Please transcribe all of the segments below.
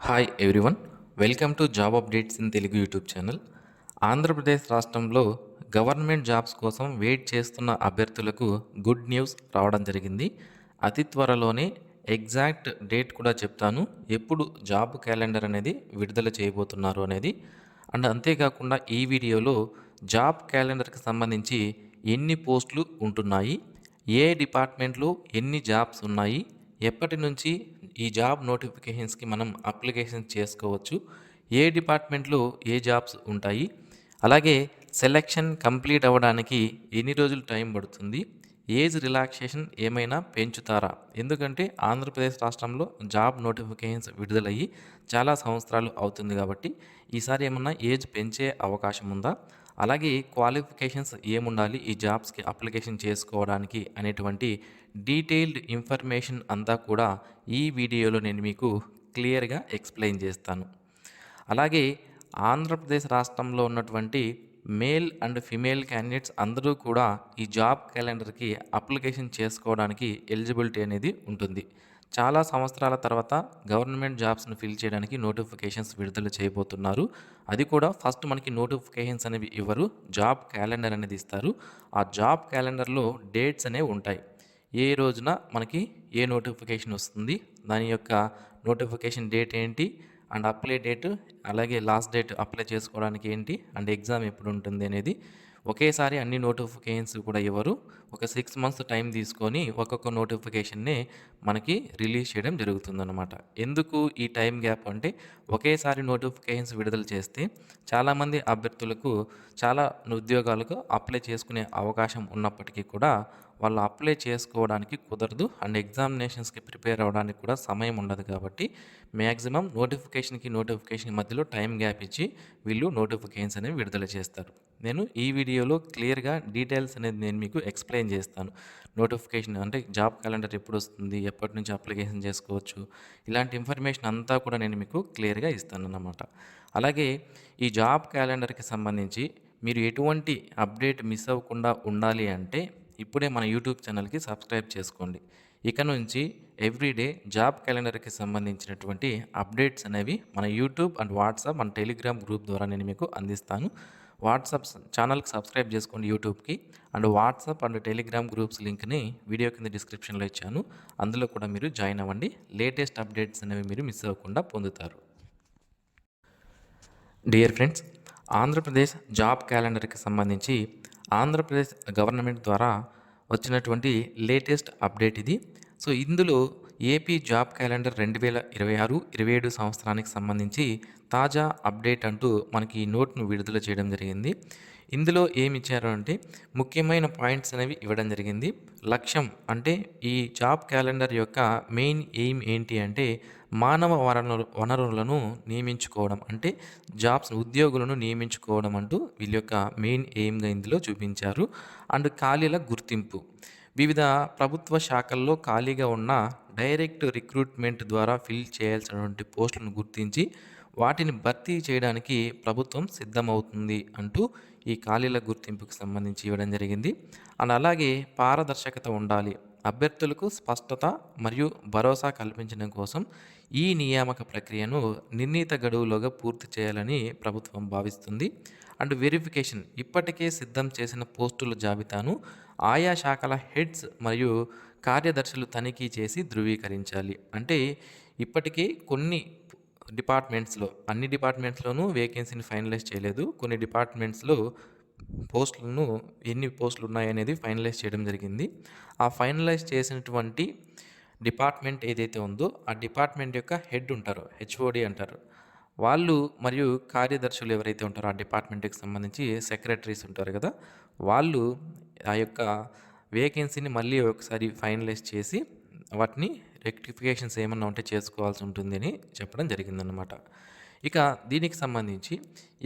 Hi everyone, welcome to job updates in Telugu YouTube channel. Andhra Pradesh రాష్ట్రంలో government jobs కోసం wait చేస్తున్న అభ్యర్థులకు గుడ్ న్యూస్ రావడం జరిగింది. అతి త్వరలోనే ఎగ్జాక్ట్ డేట్ కూడా చెప్తాను, ఎప్పుడు జాబ్ క్యాలెండర్ అనేది విడుదల చేయబోతున్నారు అనేది. అండ్ అంతేకాకుండా ఈ వీడియోలో జాబ్ క్యాలెండర్కి సంబంధించి ఎన్ని పోస్టులు ఉంటున్నాయి, ఏ డిపార్ట్మెంట్లో ఎన్ని జాబ్స్ ఉన్నాయి, ఎప్పటి నుంచి ఈ జాబ్ నోటిఫికేషన్స్కి మనం అప్లికేషన్ చేసుకోవచ్చు, ఏ డిపార్ట్మెంట్లో ఏ జాబ్స్ ఉంటాయి, అలాగే సెలెక్షన్ కంప్లీట్ అవ్వడానికి ఎన్ని రోజులు టైం పడుతుంది, ఏజ్ రిలాక్సేషన్ ఏమైనా పెంచుతారా? ఎందుకంటే ఆంధ్రప్రదేశ్ రాష్ట్రంలో జాబ్ నోటిఫికేషన్స్ విడుదలయ్యి చాలా సంవత్సరాలు అవుతుంది కాబట్టి ఈసారి ఏమన్నా ఏజ్ పెంచే అవకాశం ఉందా, అలాగే క్వాలిఫికేషన్స్ ఏముండాలి ఈ జాబ్స్కి అప్లికేషన్ చేసుకోవడానికి అనేటువంటి డీటెయిల్డ్ ఇన్ఫర్మేషన్ అంతా కూడా ఈ వీడియోలో నేను మీకు క్లియర్గా ఎక్స్ప్లెయిన్ చేస్తాను. అలాగే ఆంధ్రప్రదేశ్ రాష్ట్రంలో ఉన్నటువంటి మేల్ అండ్ ఫిమేల్ క్యాండిడేట్స్ అందరూ కూడా ఈ జాబ్ క్యాలెండర్కి అప్లికేషన్ చేసుకోవడానికి ఎలిజిబిలిటీ అనేది ఉంటుంది. చాలా సంవత్సరాల తర్వాత గవర్నమెంట్ జాబ్స్ను ఫిల్ చేయడానికి నోటిఫికేషన్స్ విడుదల చేయబోతున్నారు. అది కూడా ఫస్ట్ మనకి నోటిఫికేషన్స్ అనేవి ఇవ్వరు, జాబ్ క్యాలెండర్ అనేది ఇస్తారు. ఆ జాబ్ క్యాలెండర్లో డేట్స్ అనేవి ఉంటాయి. ఏ రోజున మనకి ఏ నోటిఫికేషన్ వస్తుంది, దాని యొక్క నోటిఫికేషన్ డేట్ ఏంటి, అండ్ అప్లై డేట్, అలాగే లాస్ట్ డేట్ అప్లై చేసుకోవడానికి ఏంటి, అండ్ ఎగ్జామ్ ఎప్పుడు ఉంటుంది అనేది ఒకేసారి అన్ని నోటిఫికేషన్స్ కూడా ఇవ్వరు. ఒక 6 మంత్స్ టైం తీసుకొని ఒక్కొక్క నోటిఫికేషన్నే మనకి రిలీజ్ చేయడం జరుగుతుందన్నమాట. ఎందుకు ఈ టైం గ్యాప్ అంటే, ఒకేసారి నోటిఫికేషన్స్ విడుదల చేస్తే చాలామంది అభ్యర్థులకు చాలా ఉద్యోగాలకు అప్లై చేసుకునే అవకాశం ఉన్నప్పటికీ కూడా వాళ్ళు అప్లై చేసుకోవడానికి కుదరదు, అండ్ ఎగ్జామినేషన్స్కి ప్రిపేర్ అవ్వడానికి కూడా సమయం ఉండదు. కాబట్టి మ్యాక్సిమం నోటిఫికేషన్ మధ్యలో టైం గ్యాప్ ఇచ్చి వీళ్ళు నోటిఫికేషన్స్ అనేవి విడుదల చేస్తారు. నేను ఈ వీడియోలో క్లియర్గా డీటెయిల్స్ అనేది నేను మీకు ఎక్స్ప్లెయిన్ చేస్తాను. నోటిఫికేషన్ అంటే జాబ్ క్యాలెండర్ ఎప్పుడు వస్తుంది, ఎప్పటి నుంచి అప్లికేషన్ చేసుకోవచ్చు, ఇలాంటి ఇన్ఫర్మేషన్ అంతా కూడా నేను మీకు క్లియర్గా ఇస్తానన్నమాట. అలాగే ఈ జాబ్ క్యాలెండర్కి సంబంధించి మీరు ఎటువంటి అప్డేట్ మిస్ అవ్వకుండా ఉండాలి అంటే ఇప్పుడే మన యూట్యూబ్ ఛానల్కి సబ్స్క్రైబ్ చేసుకోండి. ఇక నుంచి ఎవ్రీడే జాబ్ క్యాలెండర్కి సంబంధించినటువంటి అప్డేట్స్ అనేవి మన YouTube and WhatsApp and Telegram group ద్వారా నేను మీకు అందిస్తాను. వాట్సాప్ ఛానల్కి సబ్స్క్రైబ్ చేసుకోండి యూట్యూబ్కి, and WhatsApp and Telegram groups లింక్ని వీడియో కింద డిస్క్రిప్షన్లో ఇచ్చాను, అందులో కూడా మీరు జాయిన్ అవ్వండి. లేటెస్ట్ అప్డేట్స్ అనేవి మీరు మిస్ అవ్వకుండా పొందుతారు. డియర్ ఫ్రెండ్స్, ఆంధ్రప్రదేశ్ జాబ్ క్యాలెండర్కి సంబంధించి ఆంధ్రప్రదేశ్ గవర్నమెంట్ ద్వారా వచ్చినటువంటి లేటెస్ట్ అప్డేట్ ఇది. సో ఇందులో ఏపీ జాబ్ క్యాలెండర్ 2026-27 సంవత్సరానికి సంబంధించి తాజా అప్డేట్ అంటూ మనకి ఈ నోట్ను విడుదల చేయడం జరిగింది. ఇందులో ఏమి ఇచ్చారు అంటే ముఖ్యమైన పాయింట్స్ అనేవి ఇవ్వడం జరిగింది. లక్ష్యం అంటే ఈ జాబ్ క్యాలెండర్ యొక్క మెయిన్ ఎయిమ్ ఏంటి అంటే మానవ వనరులను నియమించుకోవడం, అంటే ఉద్యోగులను నియమించుకోవడం అంటూ వీళ్ళ యొక్క మెయిన్ ఎయిమ్గా ఇందులో చూపించారు. అండ్ ఖాళీల గుర్తింపు, వివిధ ప్రభుత్వ శాఖల్లో ఖాళీగా ఉన్న డైరెక్ట్ రిక్రూట్మెంట్ ద్వారా ఫిల్ చేయాల్సినటువంటి పోస్టులను గుర్తించి వాటిని భర్తీ చేయడానికి ప్రభుత్వం సిద్ధమవుతుంది అంటూ ఈ ఖాళీల గుర్తింపుకు సంబంధించి ఇవ్వడం జరిగింది. అండ్ అలాగే పారదర్శకత ఉండాలి, అభ్యర్థులకు స్పష్టత మరియు భరోసా కల్పించడం కోసం ఈ నియామక ప్రక్రియను నిర్ణీత గడువులోగా పూర్తి చేయాలని ప్రభుత్వం భావిస్తుంది. అండ్ వెరిఫికేషన్, ఇప్పటికే సిద్ధం చేసిన పోస్టుల జాబితాను ఆయా శాఖల హెడ్స్ మరియు కార్యదర్శులు తనిఖీ చేసి ధృవీకరించాలి. అంటే ఇప్పటికే కొన్ని డిపార్ట్మెంట్స్లో, అన్ని డిపార్ట్మెంట్స్లోనూ వేకెన్సీని ఫైనలైజ్ చేయలేదు, కొన్ని డిపార్ట్మెంట్స్లో పోస్టులను ఎన్ని పోస్టులు ఉన్నాయనేది ఫైనలైజ్ చేయడం జరిగింది. ఆ ఫైనలైజ్ చేసినటువంటి డిపార్ట్మెంట్ ఏదైతే ఉందో ఆ డిపార్ట్మెంట్ యొక్క హెడ్ ఉంటారో, హెచ్ఓడి అంటారు, వాళ్ళు మరియు కార్యదర్శులు ఎవరైతే ఉంటారో ఆ డిపార్ట్మెంట్కి సంబంధించి సెక్రటరీస్ ఉంటారు కదా, వాళ్ళు ఆ యొక్క వేకెన్సీని మళ్ళీ ఒకసారి ఫైనలైజ్ చేసి వాటిని రెక్టిఫికేషన్స్ ఏమన్నా ఉంటే చేసుకోవాల్సి ఉంటుంది అని చెప్పడం జరిగిందనమాట. ఇక దీనికి సంబంధించి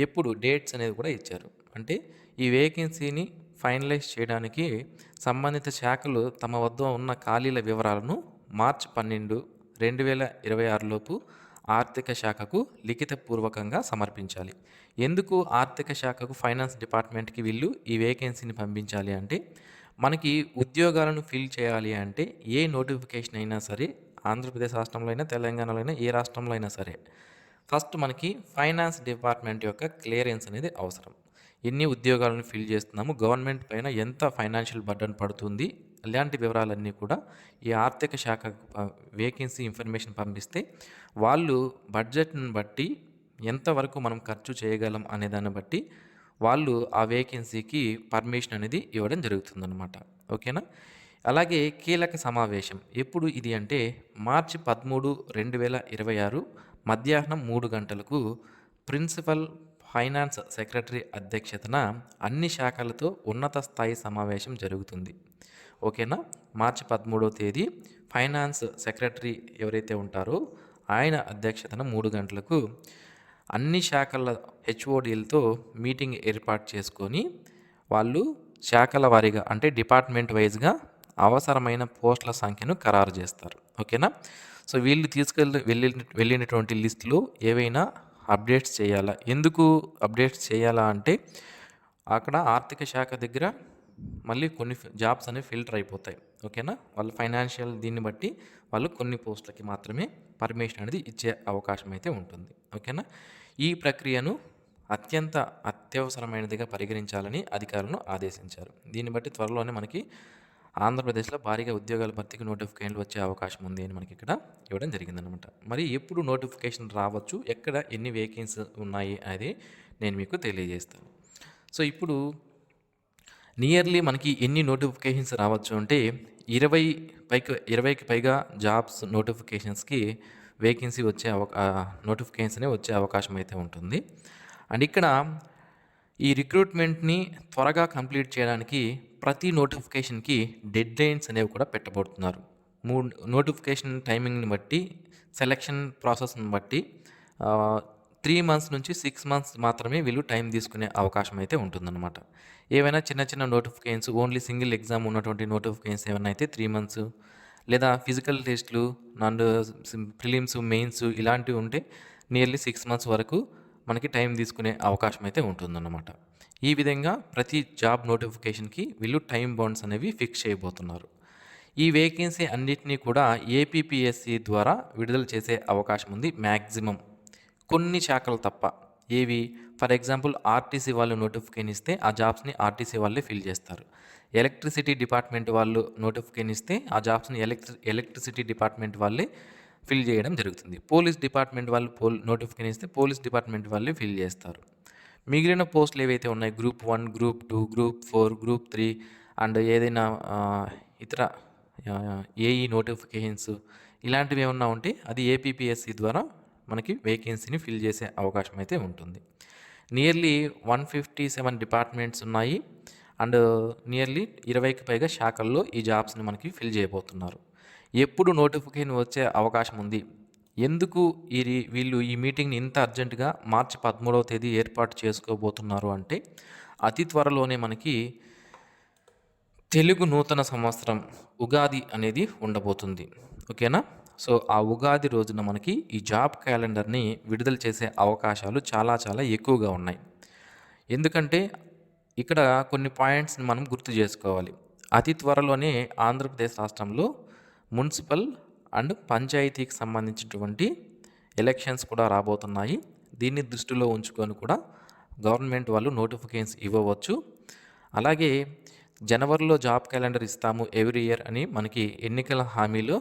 ఎప్పుడు డేట్స్ అనేది కూడా ఇచ్చారు. అంటే ఈ వేకెన్సీని ఫైనలైజ్ చేయడానికి సంబంధిత శాఖలు తమ వద్ద ఉన్న ఖాళీల వివరాలను మార్చి 12, 2026 లోపు ఆర్థిక శాఖకు లిఖితపూర్వకంగా సమర్పించాలి. ఎందుకు ఆర్థిక శాఖకు, ఫైనాన్స్ డిపార్ట్మెంట్కి వీళ్ళు ఈ వేకెన్సీని పంపించాలి అంటే, మనకి ఉద్యోగాలను ఫిల్ చేయాలి అంటే ఏ నోటిఫికేషన్ అయినా సరే ఆంధ్రప్రదేశ్ రాష్ట్రంలో అయినా, తెలంగాణలో అయినా, ఏ రాష్ట్రంలో అయినా సరే. ఫస్ట్ మనకి ఫైనాన్స్ డిపార్ట్మెంట్ యొక్క క్లియరెన్స్ అనేది అవసరం. ఎన్ని ఉద్యోగాలను ఫిల్ చేస్తున్నాము, గవర్నమెంట్ పైన ఎంత ఫైనాన్షియల్ బర్డెన్ పడుతుంది, ఇలాంటి వివరాలన్నీ కూడా ఈ ఆర్థిక శాఖకు వేకెన్సీ ఇన్ఫర్మేషన్ పంపిస్తే వాళ్ళు బడ్జెట్‌ని బట్టి ఎంతవరకు మనం ఖర్చు చేయగలం అనే దాన్ని బట్టి వాళ్ళు ఆ వేకెన్సీకి పర్మిషన్ అనేది ఇవ్వడం జరుగుతుందనమాట. ఓకేనా? అలాగే కీలక సమావేశం ఎప్పుడు ఇది అంటే మార్చి 13, 2026 మధ్యాహ్నం 3 గంటలకు ప్రిన్సిపల్ ఫైనాన్స్ సెక్రటరీ అధ్యక్షతన అన్ని శాఖలతో ఉన్నత స్థాయి సమావేశం జరుగుతుంది. ఓకేనా? మార్చి 13వ తేదీ ఫైనాన్స్ సెక్రటరీ ఎవరైతే ఉంటారో ఆయన అధ్యక్షతన 3 గంటలకు అన్ని శాఖల హెచ్ఓడీలతో మీటింగ్ ఏర్పాటు చేసుకొని వాళ్ళు శాఖల వారీగా అంటే డిపార్ట్మెంట్ వైజ్గా అవసరమైన పోస్టుల సంఖ్యను ఖరారు చేస్తారు. ఓకేనా? సో వీళ్ళు వెళ్ళినటువంటి లిస్టులో ఏవైనా అప్డేట్స్ చేయాలా? ఎందుకు అప్డేట్స్ చేయాలా అంటే అక్కడ ఆర్థిక శాఖ దగ్గర మళ్ళీ కొన్ని జాబ్స్ అనేవి ఫిల్టర్ అయిపోతాయి. ఓకేనా? వాళ్ళు ఫైనాన్షియల్ దీన్ని బట్టి వాళ్ళు కొన్ని పోస్టులకి మాత్రమే పర్మిషన్ అనేది ఇచ్చే అవకాశం అయితే ఉంటుంది. ఓకేనా? ఈ ప్రక్రియను అత్యవసరమైనదిగా పరిగణించాలని అధికారులను ఆదేశించారు. దీన్ని బట్టి త్వరలోనే మనకి ఆంధ్రప్రదేశ్లో భారీగా ఉద్యోగాల భర్తీకి నోటిఫికేషన్లు వచ్చే అవకాశం ఉంది అని మనకి ఇక్కడ ఇవ్వడం జరిగిందనమాట. మరి ఎప్పుడు నోటిఫికేషన్ రావచ్చు, ఎక్కడ ఎన్ని వేకెన్సీ ఉన్నాయి అనేది నేను మీకు తెలియజేస్తాను. సో ఇప్పుడు నియర్లీ మనకి ఎన్ని నోటిఫికేషన్స్ రావచ్చు అంటే 20కి పైగా జాబ్స్ నోటిఫికేషన్స్కి వేకెన్సీ నోటిఫికేషన్స్ వచ్చే అవకాశం అయితే ఉంటుంది. అండ్ ఇక్కడ ఈ రిక్రూట్మెంట్ని త్వరగా కంప్లీట్ చేయడానికి ప్రతి నోటిఫికేషన్కి డెడ్ లైన్స్ అనేవి కూడా పెట్టబడుతున్నారు. నోటిఫికేషన్ టైమింగ్ని బట్టి, సెలక్షన్ ప్రాసెస్ని బట్టి 3 months నుంచి 6 months మాత్రమే వీళ్ళు టైం తీసుకునే అవకాశం అయితే ఉంటుందన్నమాట. ఏవైనా చిన్న చిన్న నోటిఫికేషన్స్ ఓన్లీ సింగిల్ ఎగ్జామ్ ఉన్నటువంటి నోటిఫికేషన్స్ ఏమైనా అయితే 3 months, లేదా ఫిజికల్ టెస్టులు అండ్ ప్రిలిమ్స్, మెయిన్స్ ఇలాంటివి ఉంటే నియర్లీ 6 months వరకు మనకి టైం తీసుకునే అవకాశం అయితే ఉంటుందన్నమాట. ఈ విధంగా ప్రతి జాబ్ నోటిఫికేషన్కి వీళ్ళు టైం బౌండ్స్ అనేవి ఫిక్స్ చేయబోతున్నారు. ఈ వేకెన్సీ అన్నిటినీ కూడా ఏపీపీఎస్సీ ద్వారా విడుదల చేసే అవకాశం ఉంది మ్యాక్సిమం, కొన్ని శాఖలు తప్ప. ఏవి? ఫర్ ఎగ్జాంపుల్ ఆర్టీసీ వాళ్ళు నోటిఫికేషన్ ఇస్తే ఆ జాబ్స్ని ఆర్టీసీ వాళ్ళే ఫిల్ చేస్తారు. ఎలక్ట్రిసిటీ డిపార్ట్మెంట్ వాళ్ళు నోటిఫికేషన్ ఇస్తే ఆ జాబ్స్ని ఎలక్ట్రిసిటీ డిపార్ట్మెంట్ వాళ్ళే ఫిల్ చేయడం జరుగుతుంది. పోలీస్ డిపార్ట్మెంట్ వాళ్ళు నోటిఫికేషన్ ఇస్తే పోలీస్ డిపార్ట్మెంట్ వాళ్ళే ఫిల్ చేస్తారు. మిగిలిన పోస్టులు ఏవైతే ఉన్నాయి group 1, group 2, group 4, group 3 and ఏదైనా ఇతర ఏఈ నోటిఫికేషన్స్ ఇలాంటివి ఏమన్నా ఉంటే అది ఏపీపీఎస్సీ ద్వారా మనకి వేకెన్సీని ఫిల్ చేసే అవకాశం అయితే ఉంటుంది. నియర్లీ 157 డిపార్ట్మెంట్స్ ఉన్నాయి అండ్ నియర్లీ 20కి పైగా శాఖల్లో ఈ జాబ్స్ని మనకి ఫిల్ చేయబోతున్నారు. ఎప్పుడు నోటిఫికేషన్ వచ్చే అవకాశం ఉంది, ఎందుకు వీళ్ళు ఈ మీటింగ్ని ఇంత అర్జెంటుగా మార్చి 13వ తేదీ ఏర్పాటు చేసుకోబోతున్నారు అంటే అతి త్వరలోనే మనకి తెలుగు నూతన సంవత్సరం ఉగాది అనేది ఉండబోతుంది. ఓకేనా? సో ఆ ఉగాది రోజున మనకి ఈ జాబ్ క్యాలెండర్ని విడుదల చేసే అవకాశాలు చాలా చాలా ఎక్కువగా ఉన్నాయి. ఎందుకంటే ఇక్కడ కొన్ని పాయింట్స్ని మనం గుర్తు చేసుకోవాలి. అతి త్వరలోనే ఆంధ్రప్రదేశ్ రాష్ట్రంలో మున్సిపల్ అండ్ పంచాయతీకి సంబంధించినటువంటి ఎలక్షన్స్ కూడా రాబోతున్నాయి. దీన్ని దృష్టిలో ఉంచుకొని కూడా గవర్నమెంట్ వాళ్ళు నోటిఫికేషన్స్ ఇవ్వవచ్చు. అలాగే జనవరిలో జాబ్ క్యాలెండర్ ఇస్తాము ఎవ్రీ ఇయర్ అని మనకి ఎన్నికల హామీలో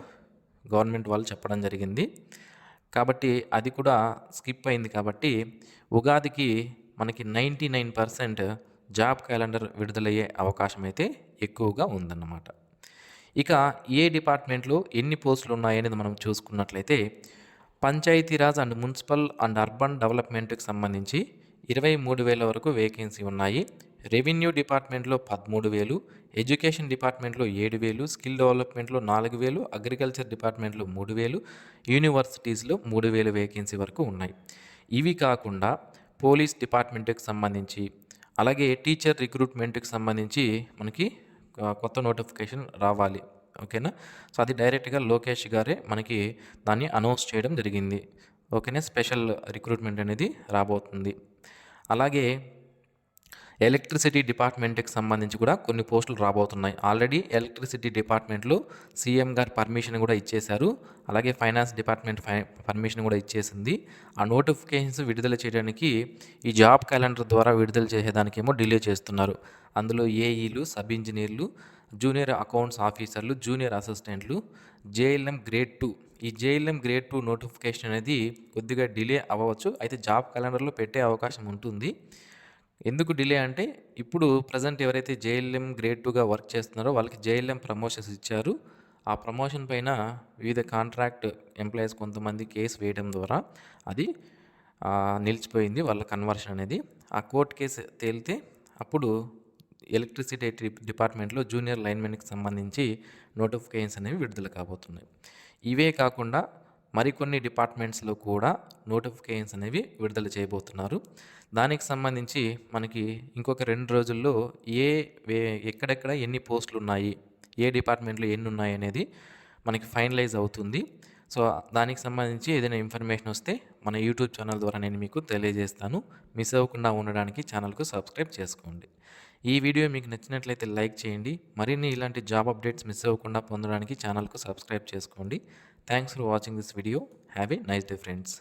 గవర్నమెంట్ వాళ్ళు చెప్పడం జరిగింది. కాబట్టి అది కూడా స్కిప్ అయింది. కాబట్టి ఉగాదికి మనకి 99% జాబ్ క్యాలెండర్ విడుదలయ్యే అవకాశం అయితే ఎక్కువగా ఉందన్నమాట. ఇక ఏ డిపార్ట్మెంట్లో ఎన్ని పోస్టులు ఉన్నాయనేది మనం చూసుకున్నట్లయితే Panchayati Raj and municipal and urban డెవలప్మెంట్కి సంబంధించి 23,000 వరకు వేకెన్సీ ఉన్నాయి. రెవెన్యూ డిపార్ట్మెంట్లో 13,000, ఎడ్యుకేషన్ డిపార్ట్మెంట్లో 7,000, స్కిల్ డెవలప్మెంట్లో 4,000, అగ్రికల్చర్ డిపార్ట్మెంట్లో 3,000, యూనివర్సిటీస్లో 3,000 వేకెన్సీ వరకు ఉన్నాయి. ఇవి కాకుండా పోలీస్ డిపార్ట్మెంట్కి సంబంధించి అలాగే టీచర్ రిక్రూట్మెంట్కి సంబంధించి మనకి కొత్త నోటిఫికేషన్ రావాలి. ఓకేనా? సో అది డైరెక్ట్గా లోకేష్ గారే మనకి దాన్ని అనౌన్స్ చేయడం జరిగింది. ఓకేనా? స్పెషల్ రిక్రూట్మెంట్ అనేది రాబోతుంది. అలాగే ఎలక్ట్రిసిటీ డిపార్ట్మెంట్‌కి సంబంధించి కూడా కొన్ని పోస్టులు రాబోతున్నాయి. ఆల్రెడీ ఎలక్ట్రిసిటీ డిపార్ట్మెంట్‌లో సీఎం గారు పర్మిషన్ కూడా ఇచ్చేశారు. అలాగే ఫైనాన్స్ డిపార్ట్మెంట్ పర్మిషన్ కూడా ఇచ్చేసింది. ఆ నోటిఫికేషన్స్ విడుదల చేయడానికి ఈ జాబ్ క్యాలెండర్ ద్వారా విడుదల చేసేదానికేమో డిలే చేస్తున్నారు. అందులో ఏఈలు, సబ్ ఇంజినీర్లు, జూనియర్ అకౌంట్స్ ఆఫీసర్లు, జూనియర్ అసిస్టెంట్లు, జేఎల్ఎం గ్రేడ్ 2 ఈ జేఎల్ఎం గ్రేడ్ 2 నోటిఫికేషన్ అనేది కొద్దిగా డిలే అవ్వవచ్చు. అయితే జాబ్ క్యాలెండర్‌లో పెట్టే అవకాశం ఉంటుంది. ఎందుకు డిలే అంటే ఇప్పుడు ప్రెజెంట్ ఎవరైతే జేఎల్ఎం గ్రేడ్ 2గా వర్క్ చేస్తున్నారో వాళ్ళకి జేఎల్ఎం ప్రమోషన్స్ ఇచ్చారు. ఆ ప్రమోషన్ పైన వివిధ కాంట్రాక్ట్ ఎంప్లాయీస్ కొంతమంది కేసు వేయడం ద్వారా అది నిలిచిపోయింది వాళ్ళ కన్వర్షన్ అనేది. ఆ కోర్ట్ కేసు తేలితే అప్పుడు ఎలక్ట్రిసిటీ డిపార్ట్మెంట్లో జూనియర్ లైన్మెన్కి సంబంధించి నోటిఫికేషన్స్ అనేవి విడుదల కాబోతున్నాయి. ఇవే కాకుండా మరికొన్ని డిపార్ట్మెంట్స్లో కూడా నోటిఫికేషన్స్ అనేవి విడుదల చేయబోతున్నారు. దానికి సంబంధించి మనకి ఇంకొక 2 రోజుల్లో ఎక్కడెక్కడ ఎన్ని పోస్టులు ఉన్నాయి, ఏ డిపార్ట్మెంట్లో ఎన్ని ఉన్నాయి అనేది మనకి ఫైనలైజ్ అవుతుంది. సో దానికి సంబంధించి ఏదైనా ఇన్ఫర్మేషన్ వస్తే మన యూట్యూబ్ ఛానల్ ద్వారా నేను మీకు తెలియజేస్తాను. మిస్ అవ్వకుండా ఉండడానికి ఛానల్కు సబ్స్క్రైబ్ చేసుకోండి. ఈ వీడియో మీకు నచ్చినట్లయితే లైక్ చేయండి. మరిన్ని ఇలాంటి జాబ్ అప్డేట్స్ మిస్ అవ్వకుండా పొందడానికి ఛానల్కు సబ్స్క్రైబ్ చేసుకోండి. Thanks for watching this video. Have a nice day friends.